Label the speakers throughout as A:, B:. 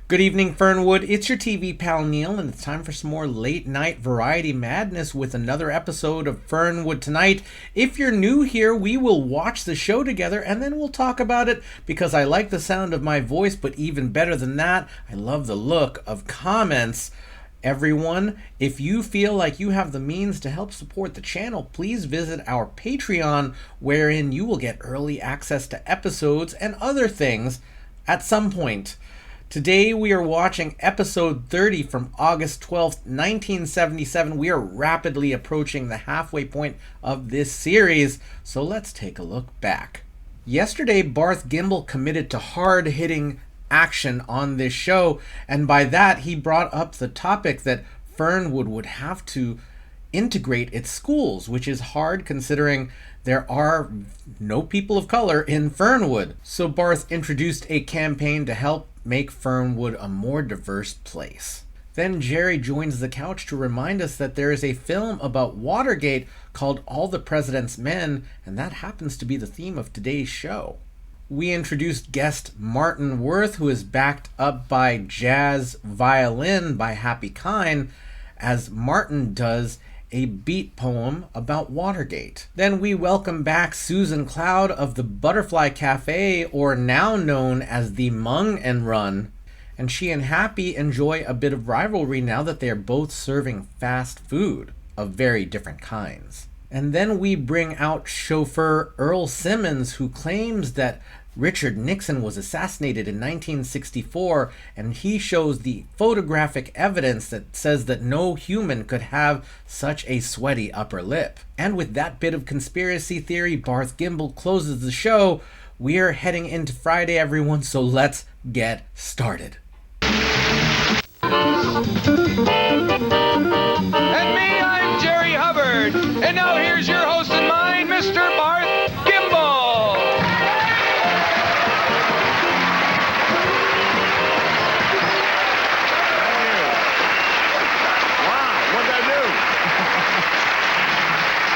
A: Good evening, Fernwood. It's your TV pal Neil, and it's time for some more late-night variety madness with another episode of Fernwood Tonight. If you're new here, we will watch the show together, and then we'll talk about it, because I like the sound of my voice, but even better than that, I love the look of comments. Everyone, if you feel like you have the means to help support the channel, please visit our Patreon, wherein you will get early access to episodes and other things at some point. Today we are watching episode 30 from August 12th, 1977. We are rapidly approaching the halfway point of this series, so let's take a look back. Yesterday, Barth Gimble committed to hard-hitting action on this show, and by that he brought up the topic that Fernwood would have to integrate its schools, which is hard considering there are no people of color in Fernwood. So Barth introduced a campaign to help make Fernwood a more diverse place. Then Jerry joins the couch to remind us that there is a film about Watergate called All the President's Men, and that happens to be the theme of today's show. We introduced guest Martin Worth, who is backed up by jazz violin by Happy Kine, as Martin does a beat poem about Watergate. Then we welcome back Susan Cloud of the Butterfly Cafe, or now known as the Mung and Run, and she and Happy enjoy a bit of rivalry now that they are both serving fast food of very different kinds. And then we bring out chauffeur Earl Simmons, who claims that Richard Nixon was assassinated in 1964, and he shows the photographic evidence that says that no human could have such a sweaty upper lip. And with that bit of conspiracy theory, Barth Gimble closes the show. We're heading into Friday, everyone, so let's get started.
B: And me, I'm Jerry Hubbard. And now here's your host and mine, Mr. Barth Gimble.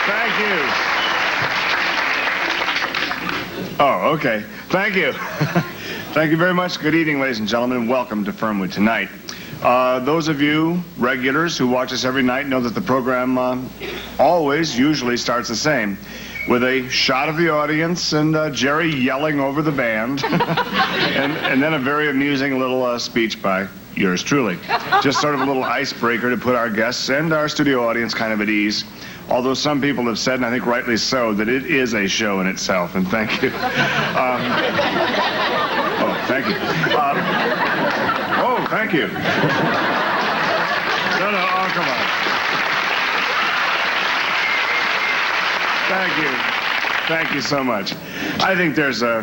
C: Thank you. Oh, okay. Thank you. Thank you very much. Good evening, ladies and gentlemen, and welcome to Fernwood Tonight. Those of you regulars who watch us every night know that the program usually starts the same, with a shot of the audience and Jerry yelling over the band, and then a very amusing little speech by yours truly. Just sort of a little icebreaker to put our guests and our studio audience kind of at ease. Although some people have said, and I think rightly so, that it is a show in itself, and thank you. Thank you. Thank you. No, oh, come on. Thank you. Thank you so much. I think there's a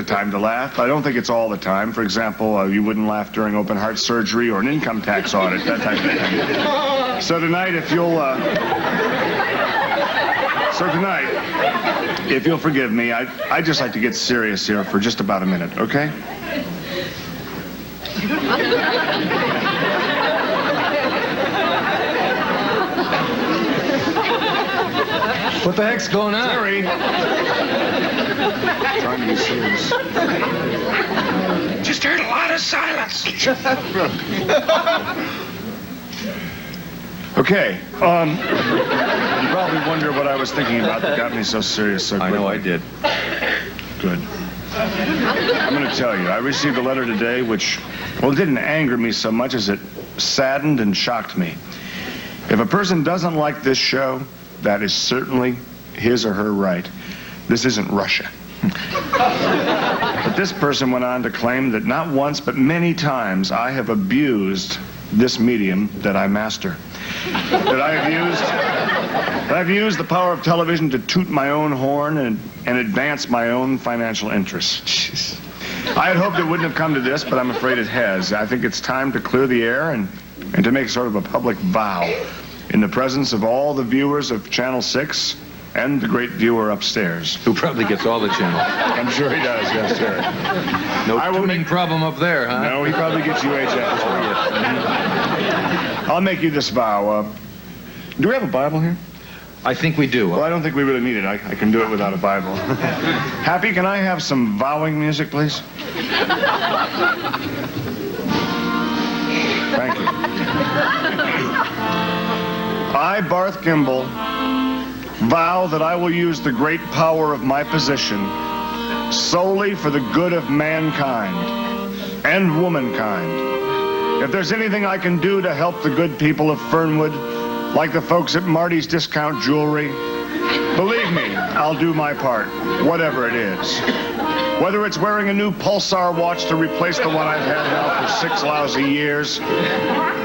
C: time to laugh. I don't think it's all the time. For example, you wouldn't laugh during open heart surgery or an income tax audit, that type of thing. So tonight, if you'll forgive me, I'd just like to get serious here for just about a minute, okay?
B: What the heck's going on?
C: Jerry. Trying to be serious.
B: Just heard a lot of silence.
C: Okay. You probably wonder what I was thinking about that got me so serious so quickly.
D: I know I did.
C: Good. I'm going to tell you, I received a letter today which, it didn't anger me so much as it saddened and shocked me. If a person doesn't like this show, that is certainly his or her right. This isn't Russia. But this person went on to claim that not once but many times I have abused this medium that I master. That I've used the power of television to toot my own horn and advance my own financial interests. Jeez. I had hoped it wouldn't have come to this, but I'm afraid it has. I think it's time to clear the air and to make sort of a public vow in the presence of all the viewers of Channel 6 and the great viewer upstairs.
D: Who probably gets all the channels.
C: I'm sure he does, yes, sir.
D: No tuning problem up there, huh?
C: No, he probably gets UHF. I'll make you this vow. Do we have a Bible here?
D: I think we do.
C: Well, I don't think we really need it. I can do it without a Bible. Happy, can I have some vowing music, please? I, Barth Kimball, vow that I will use the great power of my position solely for the good of mankind and womankind. If there's anything I can do to help the good people of Fernwood, like the folks at Marty's Discount Jewelry, believe me, I'll do my part, whatever it is. Whether it's wearing a new Pulsar watch to replace the one I've had now for 6 lousy years,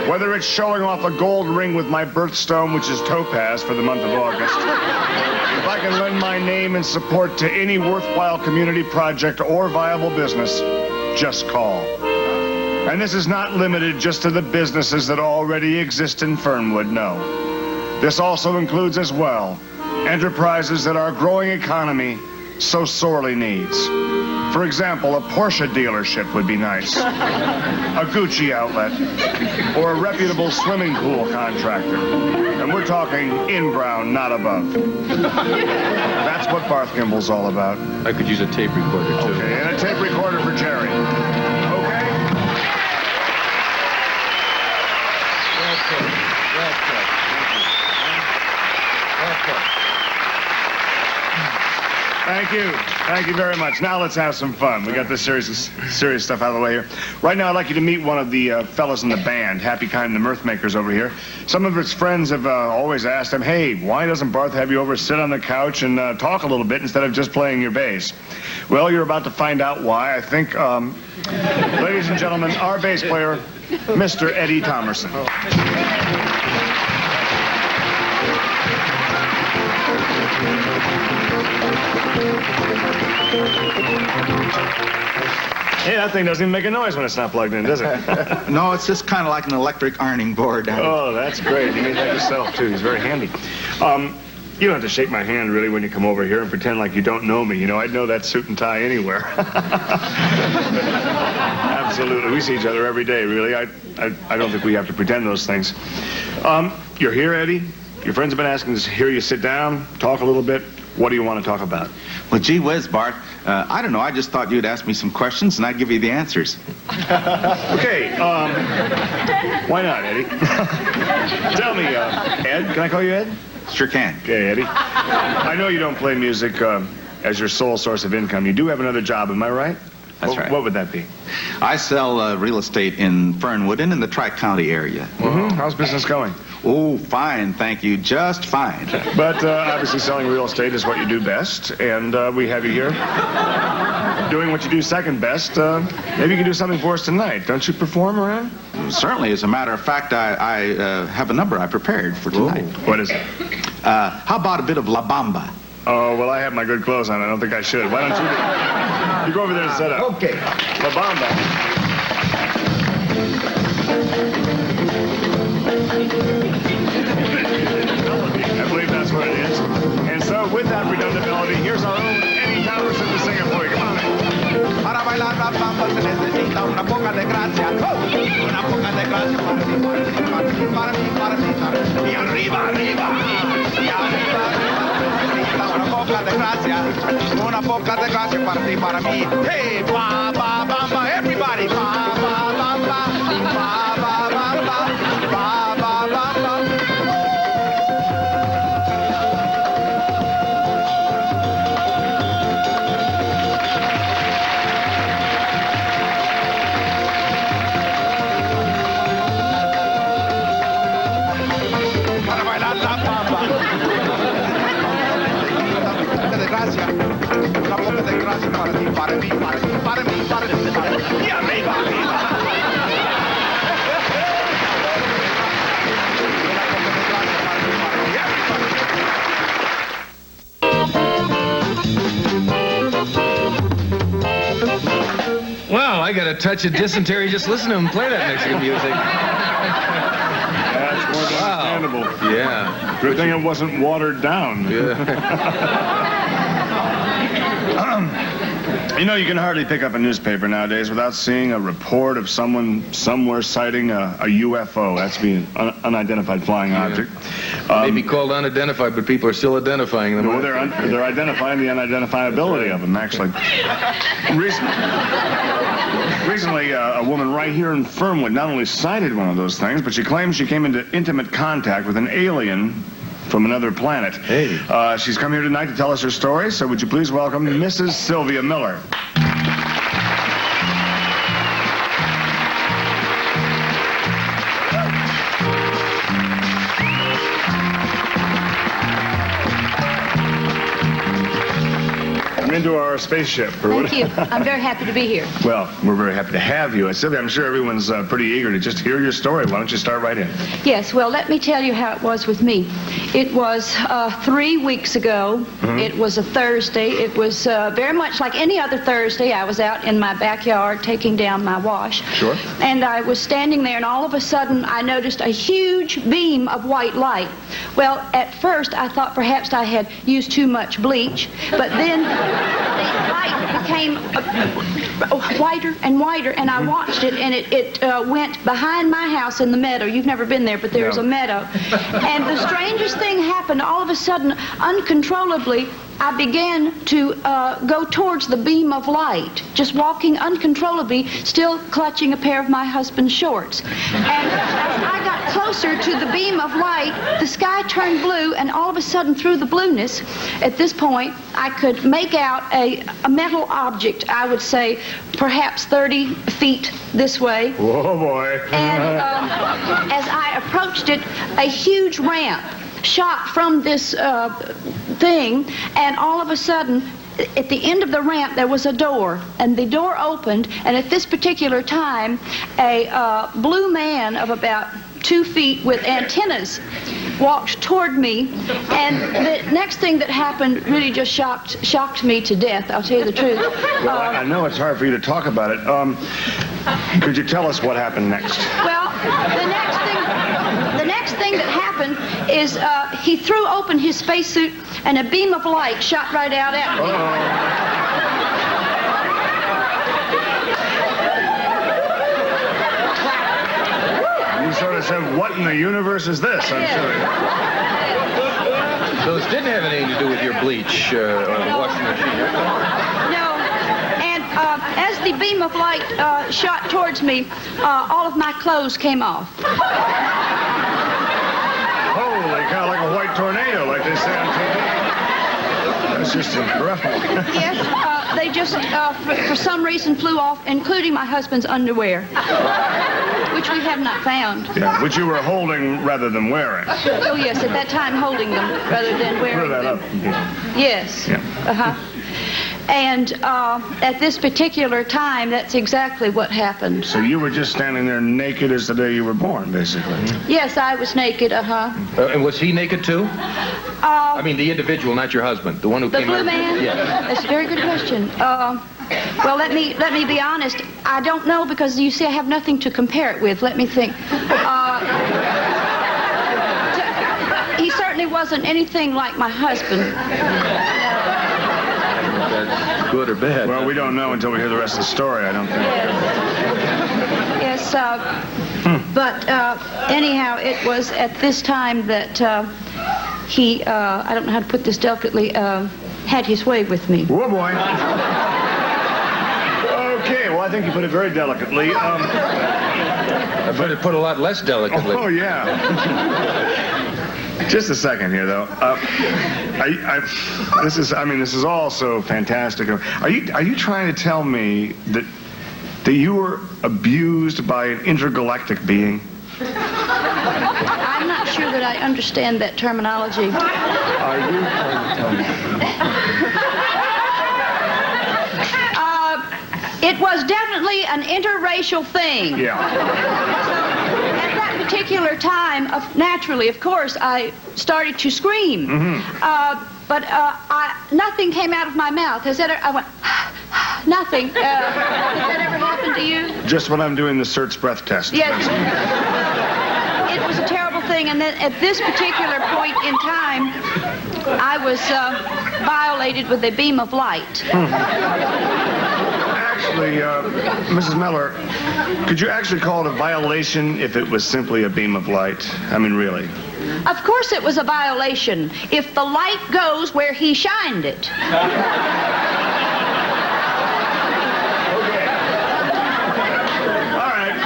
C: whether it's showing off a gold ring with my birthstone, which is topaz, for the month of August, if I can lend my name and support to any worthwhile community project or viable business, just call. And this is not limited just to the businesses that already exist in Fernwood, no. This also includes as well enterprises that our growing economy so sorely needs. For example, a Porsche dealership would be nice, a Gucci outlet, or a reputable swimming pool contractor. And we're talking in brown, not above. That's what Barth Kimball's all about.
D: I could use a tape recorder, too.
C: Okay, and a tape recorder for Jerry. Okay?
D: Well put.
C: Thank you. Thank you very much. Now let's have some fun. We got this serious stuff out of the way here. Right now, I'd like you to meet one of the fellas in the band, Happy Kind, the Mirth Makers over here. Some of his friends have always asked him, hey, why doesn't Barth have you over sit on the couch and talk a little bit instead of just playing your bass? Well, you're about to find out why. I think, ladies and gentlemen, our bass player, Mr. Eddie Thomerson. Hey, that thing doesn't even make a noise when it's not plugged in, does it?
E: No, it's just kind of like an electric ironing board.
C: Oh, that's great. You made that yourself, too. He's very handy. You don't have to shake my hand, really, when you come over here and pretend like you don't know me. You know, I'd know that suit and tie anywhere. Absolutely. We see each other every day, really. I don't think we have to pretend those things. You're here, Eddie. Your friends have been asking to hear you sit down, talk a little bit. What do you want to talk about?
E: Well, gee whiz, Bart. I don't know. I just thought you'd ask me some questions, and I'd give you the answers.
C: Okay, why not, Eddie? Tell me, Ed, can I call you Ed?
E: Sure can.
C: Okay, Eddie. I know you don't play music as your sole source of income. You do have another job, am I right?
E: That's right.
C: What would that be?
E: I sell real estate in Fernwood and in the Tri-County area.
C: Mm-hmm. How's business going?
E: Oh, fine, thank you. Just fine.
C: But obviously selling real estate is what you do best, and we have you here doing what you do second best. Maybe you can do something for us tonight. Don't you perform around?
E: Certainly. As a matter of fact, I have a number I prepared for tonight.
C: Ooh. What is it?
E: How about a bit of La Bamba?
C: Oh, well, I have my good clothes on. I don't think I should. Why don't you go over there and set up?
E: Okay.
C: La Bamba. I believe that's what it is. And so, with that redundant melody, here's our own Eddie Thomerson to sing it for you. Come on.
F: Para bailar la bamba se necesita una poca de gracia. Una poca de gracia para mí, para mí, para mí, para mí, para mí, para mí. Y arriba, arriba. Y arriba, arriba. Necesita una poca de gracia. Una poca de gracia para ti, para mí. Hey, ba, ba, bamba, everybody. Ba, ba, bamba. Ba, ba, bamba. Ba, ba, bamba. Para bailar la bamba. Una poca de gracia para ti, para mí, para mí, para mí, para mí, para mí. Y arriba, arriba. Una poca de gracia para mí, para mí, everybody.
D: Well, I got a touch of dysentery just listening to him play that Mexican music.
C: That's more than understandable.
D: Yeah.
C: Good thing it wasn't watered down. You know, you can hardly pick up a newspaper nowadays without seeing a report of someone somewhere citing a UFO. That's being unidentified flying object.
D: They may be called unidentified, but people are still identifying them.
C: No, they're identifying the unidentifiability of them, actually. Recently, a woman right here in Fernwood not only sighted one of those things, but she claims she came into intimate contact with an alien from another planet.
D: Hey.
C: She's come here tonight to tell us her story, so would you please welcome Mrs. Sylvia Miller. Come into our spaceship.
G: Thank you. I'm very happy to be here.
C: Well, we're very happy to have you. Sylvia, I'm sure everyone's pretty eager to just hear your story. Why don't you start right in?
G: Yes, well, let me tell you how it was with me. It was 3 weeks ago.
C: Mm-hmm.
G: It was a Thursday. It was very much like any other Thursday. I was out in my backyard taking down my wash.
C: Sure.
G: And I was standing there, and all of a sudden, I noticed a huge beam of white light. Well, at first, I thought perhaps I had used too much bleach, but then the light became whiter and whiter, and I watched it, and it went behind my house in the meadow. You've never been there, but there's a meadow. And the strangest thing happened. All of a sudden, uncontrollably, I began to go towards the beam of light, just walking uncontrollably, still clutching a pair of my husband's shorts. And as I got closer to the beam of light, the sky turned blue, and all of a sudden, through the blueness, at this point, I could make out a metal object, I would say, perhaps 30 feet this way.
C: Whoa, boy.
G: And as I approached it, a huge ramp shot from this thing, and all of a sudden, at the end of the ramp, there was a door, and the door opened, and at this particular time, a blue man of about 2 feet with antennas walked toward me, and the next thing that happened really just shocked me to death, I'll tell you the truth.
C: Well, I know it's hard for you to talk about it. Could you tell us what happened next?
G: Well, the next thing that happened is he threw open his spacesuit, and a beam of light shot right out at me.
C: You sort of said, what in the universe is this? I'm sure.
D: So this didn't have anything to do with your bleach or washing machine.
G: No. And as the beam of light shot towards me, all of my clothes came off.
C: Holy cow, like a white tornado, like they say on TV. That's just incredible.
G: Yes, they just, for some reason, flew off, including my husband's underwear, which we have not found.
C: Yeah, which you were holding rather than wearing.
G: Oh, yes, at that time, holding them rather than wearing
C: Clear that
G: them.
C: up.
G: Yes.
C: Yeah.
G: Uh-huh. And at this particular time, that's exactly what happened.
C: So you were just standing there naked as the day you were born, basically.
G: Yes, I was naked, uh-huh.
D: And was he naked too? I mean, the individual, not your husband, the one who
G: The
D: came
G: blue
D: out.
G: man?
D: Yeah.
G: That's a very good question. Well, let me be honest. I don't know, because you see, I have nothing to compare it with. Let me think. He certainly wasn't anything like my husband.
D: That's good or bad.
C: Well, we don't know until we hear the rest of the story, I don't think.
G: Yes. But anyhow, it was at this time that he, I don't know how to put this delicately, had his way with me.
C: Whoa, boy. Okay, well, I think you put it very delicately.
D: I better put a lot less delicately.
C: Oh, yeah. Just a second here, though. This is all so fantastic. Are you trying to tell me that you were abused by an intergalactic being?
G: I'm not sure that I understand that terminology.
C: Are you trying to tell me?
G: It was definitely an interracial thing.
C: Yeah.
G: At that particular time, naturally, of course, I started to scream.
C: Mm-hmm.
G: But nothing came out of my mouth. I went, nothing. Has that ever happened to you?
C: Just when I'm doing the Surt's breath test.
G: Yes. It was a terrible thing. And then at this particular point in time, I was violated with a beam of light.
C: Actually, Mrs. Miller, could you actually call it a violation if it was simply a beam of light? I mean, really.
G: Of course it was a violation if the light goes where he shined it.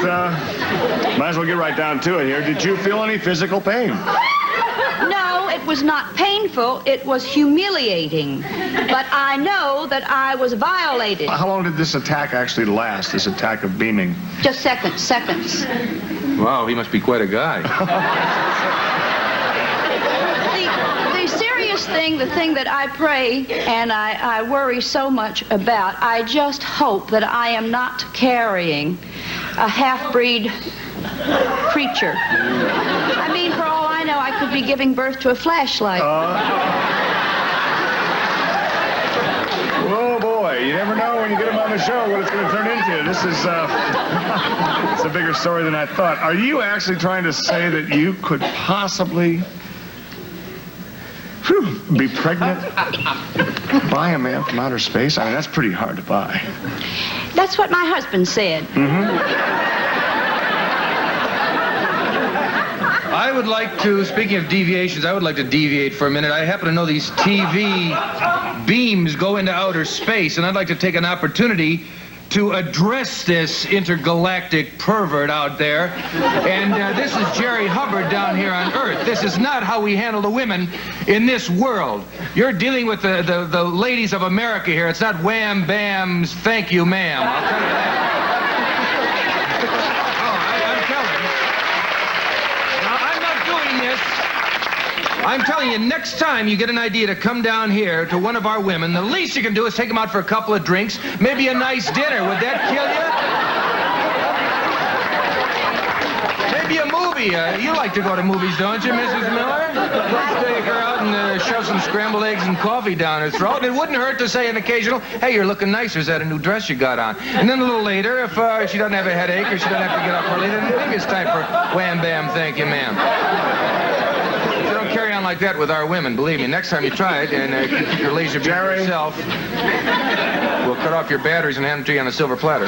C: might as well get right down to it here. Did you feel any physical pain?
G: No, it was not painful. It was humiliating. But I know that I was violated.
C: How long did this attack actually last, this attack of beaming?
G: Just seconds.
D: Wow, he must be quite a guy.
G: The serious thing, the thing that I pray and I worry so much about, I just hope that I am not carrying a half-breed creature. I mean, for all I know, I could be giving birth to a flashlight.
C: Oh, boy. You never know when you get him on the show what it's going to turn into. This is it's a bigger story than I thought. Are you actually trying to say that you could possibly be pregnant by a man from outer space? I mean, that's pretty hard to buy.
G: That's what my husband said.
D: I would like to, speaking of deviations, I would like to deviate for a minute. I happen to know these TV beams go into outer space, and I'd like to take an opportunity to address this intergalactic pervert out there. And this is Jerry Hubbard down here on Earth. This is not how we handle the women in this world. You're dealing with the ladies of America here. It's not wham, bams, thank you, ma'am. I'll tell you that. I'm telling you, next time you get an idea to come down here to one of our women, the least you can do is take them out for a couple of drinks, maybe a nice dinner. Would that kill you? Maybe a movie. You like to go to movies, don't you, Mrs. Miller? Let's take her out and shove some scrambled eggs and coffee down her throat. It wouldn't hurt to say an occasional, hey, you're looking nice. Is that a new dress you got on? And then a little later, if she doesn't have a headache or she doesn't have to get up early, then maybe it's time for wham, bam, thank you, ma'am. Carry on like that with our women, believe me. Next time you try it and keep your laser beam to yourself, we'll cut off your batteries and hand them to you on a silver platter.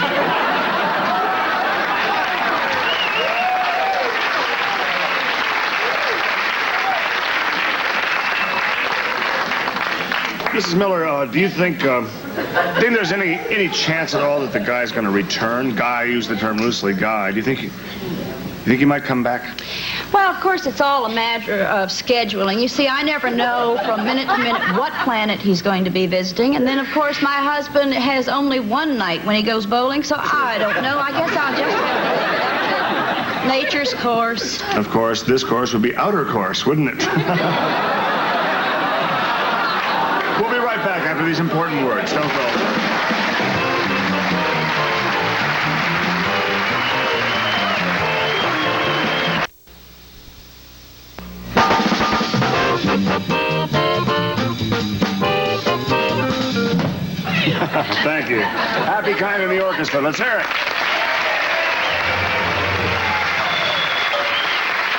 C: Mrs. Miller, do you think there's any chance at all that the guy's going to return? Guy, I use the term loosely, guy. Do you think he might come back?
G: Well, of course, it's all a matter of scheduling. You see, I never know from minute to minute what planet he's going to be visiting. And then, of course, my husband has only one night when he goes bowling, so I don't know. I guess I'll just have to nature's course.
C: Of course, this course would be outer course, wouldn't it? We'll be right back after these important words. Don't go. Thank you. Happy kind in the orchestra. Let's hear it.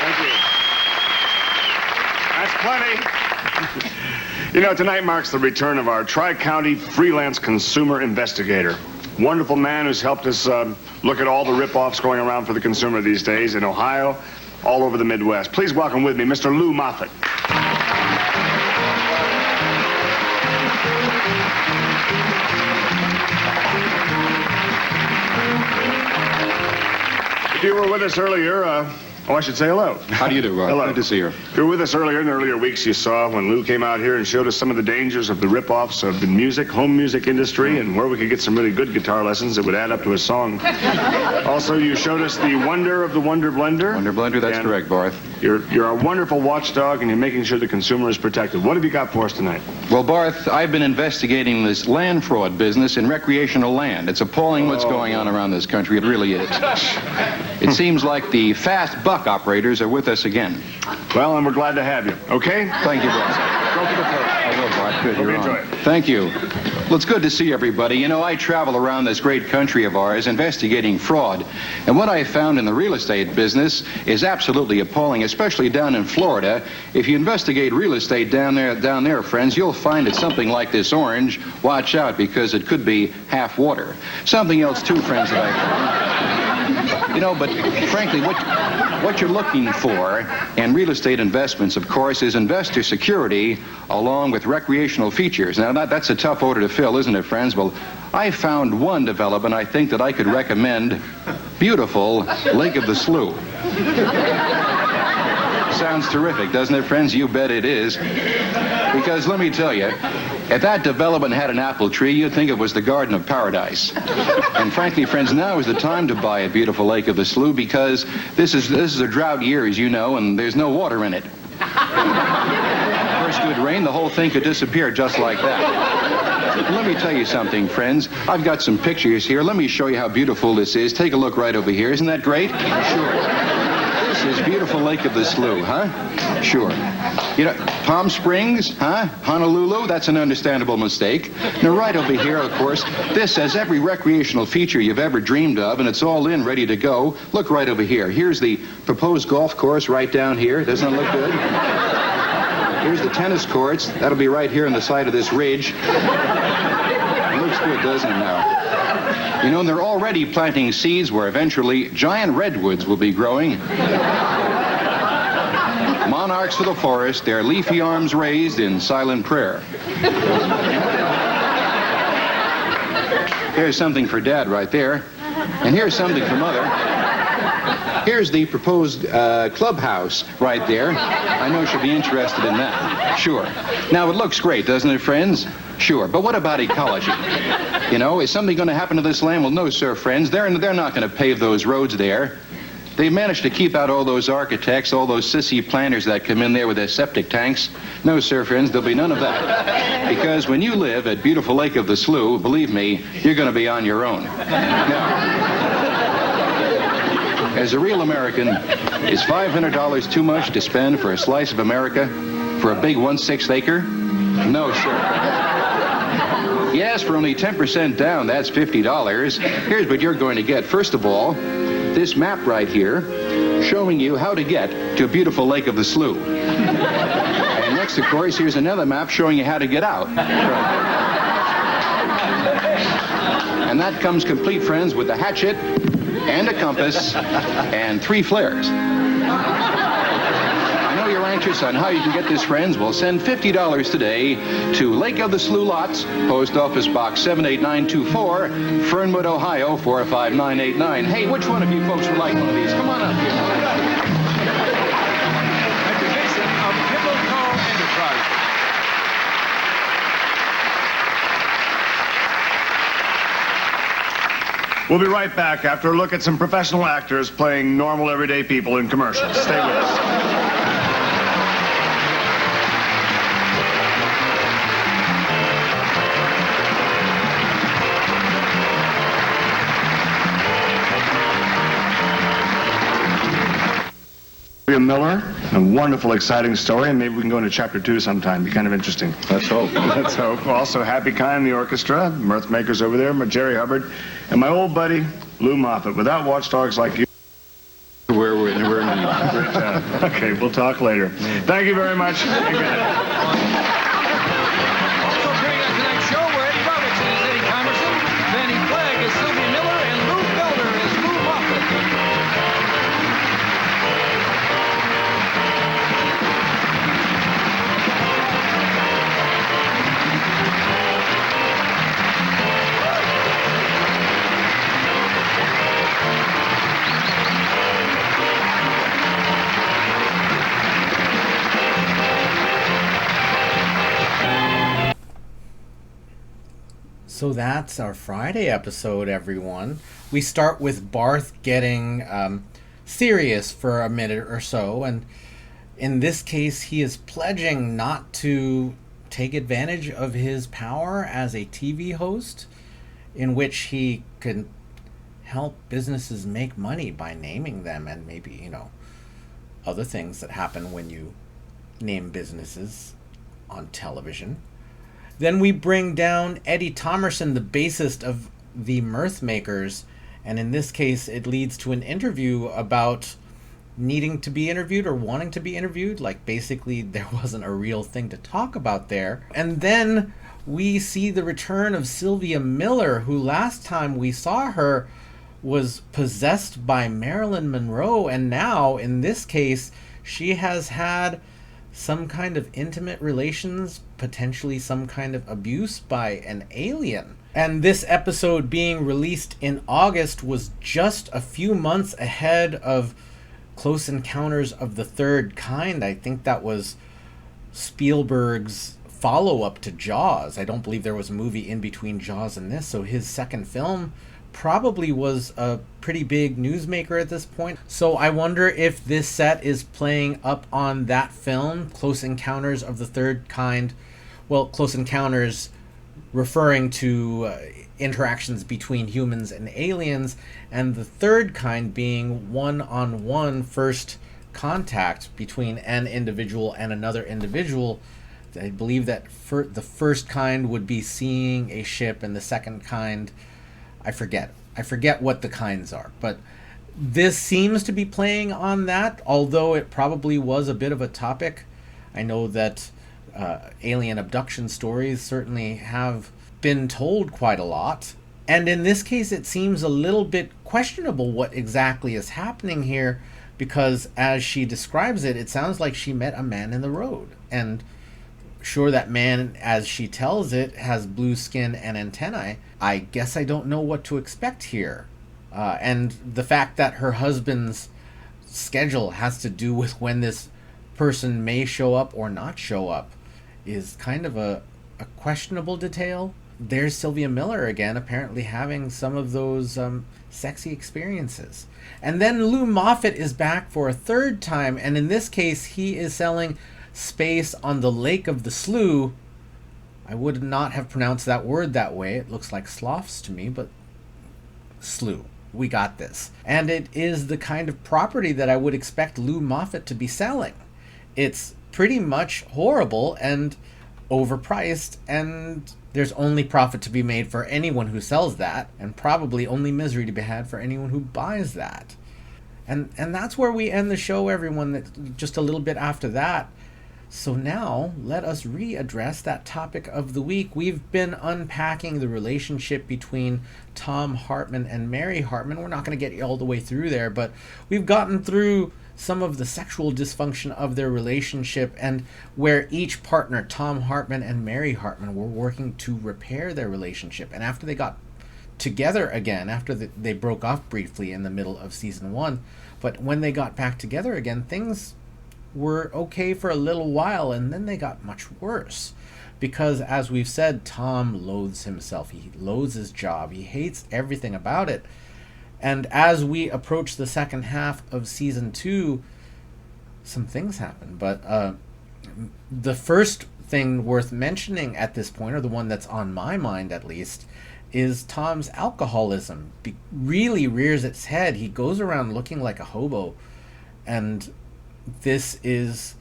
C: Thank you. That's plenty. You know, tonight marks the return of our Tri-County freelance consumer investigator. Wonderful man who's helped us look at all the rip-offs going around for the consumer these days in Ohio, all over the Midwest. Please welcome with me Mr. Lou Moffat. If you were with us earlier, I should say hello.
H: How do you do, Rod?
C: Hello.
H: Good to see you.
C: If you were with us earlier in the earlier weeks, you saw when Lou came out here and showed us some of the dangers of the rip-offs of the home music industry, and where we could get some really good guitar lessons that would add up to a song. Also, you showed us the wonder of the Wonder Blender.
H: Wonder Blender, that's correct, Barth.
C: You're a wonderful watchdog, and you're making sure the consumer is protected. What have you got for us tonight?
H: Well, Barth, I've been investigating this land fraud business in recreational land. It's appalling what's going on around this country. It really is. It seems like the fast buck operators are with us again.
C: Well, and we're glad to have you. Okay?
H: Thank you, Barth.
C: Go to the coast.
H: I will, Barth. Good, you're
C: enjoy
H: on.
C: it.
H: Thank you. Well, it's good to see everybody. You know, I travel around this great country of ours investigating fraud. And what I found in the real estate business is absolutely appalling, especially down in Florida. If you investigate real estate down there, friends, you'll find it's something like this orange. Watch out, because it could be half water. Something else, too, friends, that I found. You know, but frankly, what you're looking for in real estate investments, of course, is investor security along with recreational features. Now, that's a tough order to fill, isn't it, friends? Well, I found one development I think that I could recommend. Beautiful Lake of the Slough. Sounds terrific, doesn't it, friends? You bet it is. Because let me tell you, if that development had an apple tree, you'd think it was the Garden of Paradise. And frankly, friends, now is the time to buy a beautiful Lake of the Slough because this is a drought year, as you know, and there's no water in it. First good rain, the whole thing could disappear just like that. Let me tell you something, friends. I've got some pictures here. Let me show you how beautiful this is. Take a look right over here. Isn't that great? Sure. This is beautiful Lake of the Slough, huh? Sure. You know, Palm Springs, huh? Honolulu, that's an understandable mistake. Now, right over here, of course, this has every recreational feature you've ever dreamed of, and it's all in, ready to go. Look right over here. Here's the proposed golf course right down here. Doesn't it look good? Here's the tennis courts. That'll be right here on the side of this ridge. It looks good, doesn't it now? You know, they're already planting seeds where eventually giant redwoods will be growing. Monarchs of the forest, their leafy arms raised in silent prayer. Here's something for Dad right there. And here's something for Mother. Here's the proposed clubhouse right there. I know she'll be interested in that. Sure. Now, it looks great, doesn't it, friends? Sure. But what about ecology? You know, is something going to happen to this land? Well, no, sir, friends. They're not going to pave those roads there. They've managed to keep out all those architects, all those sissy planners that come in there with their septic tanks. No, sir, friends, there'll be none of that. Because when you live at beautiful Lake of the Slough, believe me, you're going to be on your own. Now, as a real American, is $500 too much to spend for a slice of America? For a big 1/6 acre? No, sir. Yes, for only 10% down, that's $50. Here's what you're going to get. First of all, this map right here showing you how to get to a beautiful Lake of the Slough. And next, of course, here's another map showing you how to get out. And that comes complete, friends, with a hatchet and a compass and 3 flares. I know you're anxious on how you can get this, friends. Well, send $50 today to Lake of the Slough Lots, Post Office Box 78924, Fernwood, Ohio 45989. Hey, which one of you folks would like one of these? Come on up here.
B: A division of Pimlico Enterprises.
C: We'll be right back after a look at some professional actors playing normal, everyday people in commercials. Stay with us. Miller, a wonderful, exciting story, and maybe we can go into chapter 2 sometime. Be kind of interesting.
E: Let's hope.
C: Let's hope. Also, Happy Kind, the orchestra, Mirth Makers over there, Jerry Hubbard, and my old buddy, Lou Moffat. Without watchdogs like you,
E: We're in need.
C: great job. Okay, we'll talk later. Thank you very much.
B: Also appearing on tonight's show were Eddie Robertson as Eddie Comerson, Fanny Flagg as Sylvia Miller, and Lou Felder as Lou Moffat.
A: So that's our Friday episode, everyone. We start with Barth getting serious for a minute or so, and in this case, he is pledging not to take advantage of his power as a TV host, in which he can help businesses make money by naming them, and maybe, you know, other things that happen when you name businesses on television. Then we bring down Eddie Thomerson, the bassist of the Mirth Makers, and in this case it leads to an interview about needing to be interviewed or wanting to be interviewed. Like, basically there wasn't a real thing to talk about there. And then we see the return of Sylvia Miller, who last time we saw her was possessed by Marilyn Monroe, and now in this case she has had some kind of intimate relations, potentially some kind of abuse by an alien. And this episode being released in August was just a few months ahead of Close Encounters of the Third Kind. I think that was Spielberg's follow-up to Jaws. I don't believe there was a movie in between Jaws and this, so his second film probably was a pretty big newsmaker at this point. So I wonder if this set is playing up on that film, Close Encounters of the Third Kind. Well, Close Encounters referring to interactions between humans and aliens, and the third kind being one-on-one first contact between an individual and another individual. I believe that the first kind would be seeing a ship, and the second kind, I forget what the kinds are, but this seems to be playing on that, although it probably was a bit of a topic. I know that alien abduction stories certainly have been told quite a lot, and in this case it seems a little bit questionable what exactly is happening here, because as she describes it, it sounds like she met a man in the road, and sure, that man, as she tells it, has blue skin and antennae. I guess I don't know what to expect here, and the fact that her husband's schedule has to do with when this person may show up or not show up is kind of a questionable detail. There's Sylvia Miller again, apparently having some of those sexy experiences. And then Lou Moffat is back for a third time, and in this case he is selling space on the Lake of the Slough. I would not have pronounced that word that way. It looks like sloughs to me, but slough. We got this. And it is the kind of property that I would expect Lou Moffat to be selling. It's pretty much horrible and overpriced, and there's only profit to be made for anyone who sells that, and probably only misery to be had for anyone who buys that. And that's where we end the show, everyone, just a little bit after that. So now, let us readdress that topic of the week. We've been unpacking the relationship between Tom Hartman and Mary Hartman. We're not going to get all the way through there, but we've gotten through some of the sexual dysfunction of their relationship, and where each partner, Tom Hartman and Mary Hartman, were working to repair their relationship. And after they got together again, after they broke off briefly in the middle of season 1, but when they got back together again, things were okay for a little while, and then they got much worse. Because, as we've said, Tom loathes himself. He loathes his job. He hates everything about it. And as we approach the second half of season 2, some things happen. But the first thing worth mentioning at this point, or the one that's on my mind at least, is Tom's alcoholism. Really rears its head. He goes around looking like a hobo, and this is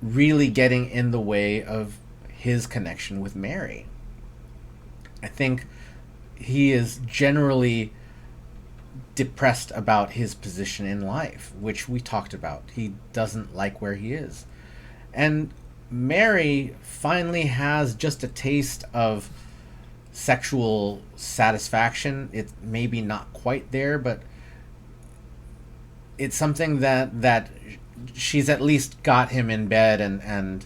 A: really getting in the way of his connection with Mary. I think he is generally depressed about his position in life, which we talked about. He doesn't like where he is. And Mary finally has just a taste of sexual satisfaction. It's maybe not quite there, but it's something that she's at least got him in bed, and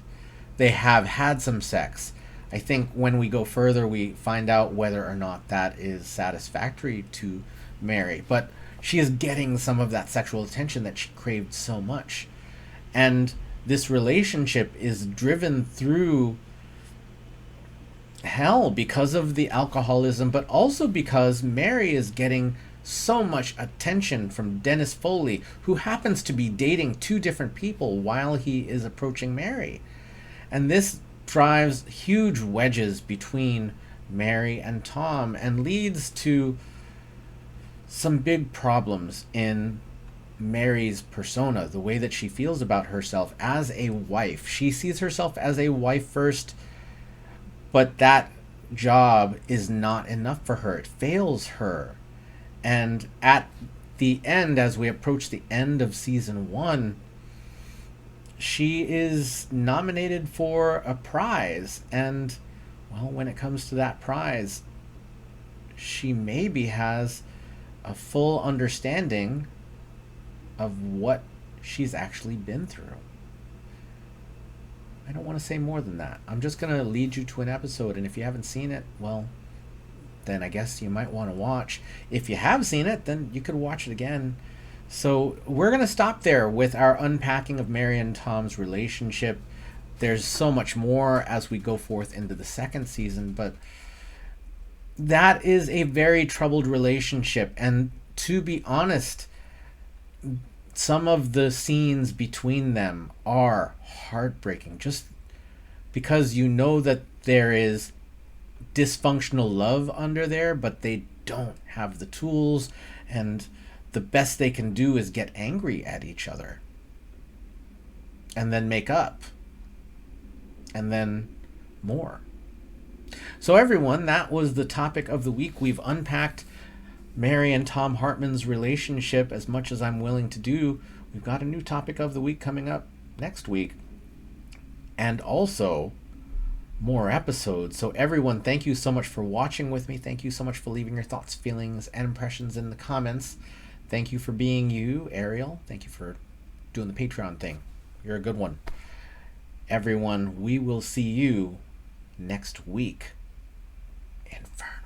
A: they have had some sex. I think when we go further, we find out whether or not that is satisfactory to Mary. But she is getting some of that sexual attention that she craved so much. And this relationship is driven through hell because of the alcoholism, but also because Mary is getting so much attention from Dennis Foley, who happens to be dating 2 different people while he is approaching Mary. And this drives huge wedges between Mary and Tom and leads to some big problems in Mary's persona, the way that she feels about herself as a wife. She sees herself as a wife first, but that job is not enough for her. It fails her. And at the end, as we approach the end of season 1, she is nominated for a prize. And, well, when it comes to that prize, she maybe has a full understanding of what she's actually been through. I don't want to say more than that. I'm just going to lead you to an episode, and if you haven't seen it, well, then I guess you might want to watch. If you have seen it, then you could watch it again. So we're going to stop there with our unpacking of Mary and Tom's relationship. There's so much more as we go forth into the second season, but that is a very troubled relationship. And to be honest, some of the scenes between them are heartbreaking, just because you know that there is dysfunctional love under there, but they don't have the tools, and the best they can do is get angry at each other and then make up and then more. So everyone, that was the topic of the week. We've unpacked Mary and Tom Hartman's relationship as much as I'm willing to do. We've got a new topic of the week coming up next week, and also more episodes. So everyone, thank you so much for watching with me. Thank you so much for leaving your thoughts, feelings, and impressions in the comments. Thank you for being you, Ariel. Thank you for doing the Patreon thing. You're a good one. Everyone, we will see you next week in Fernwood.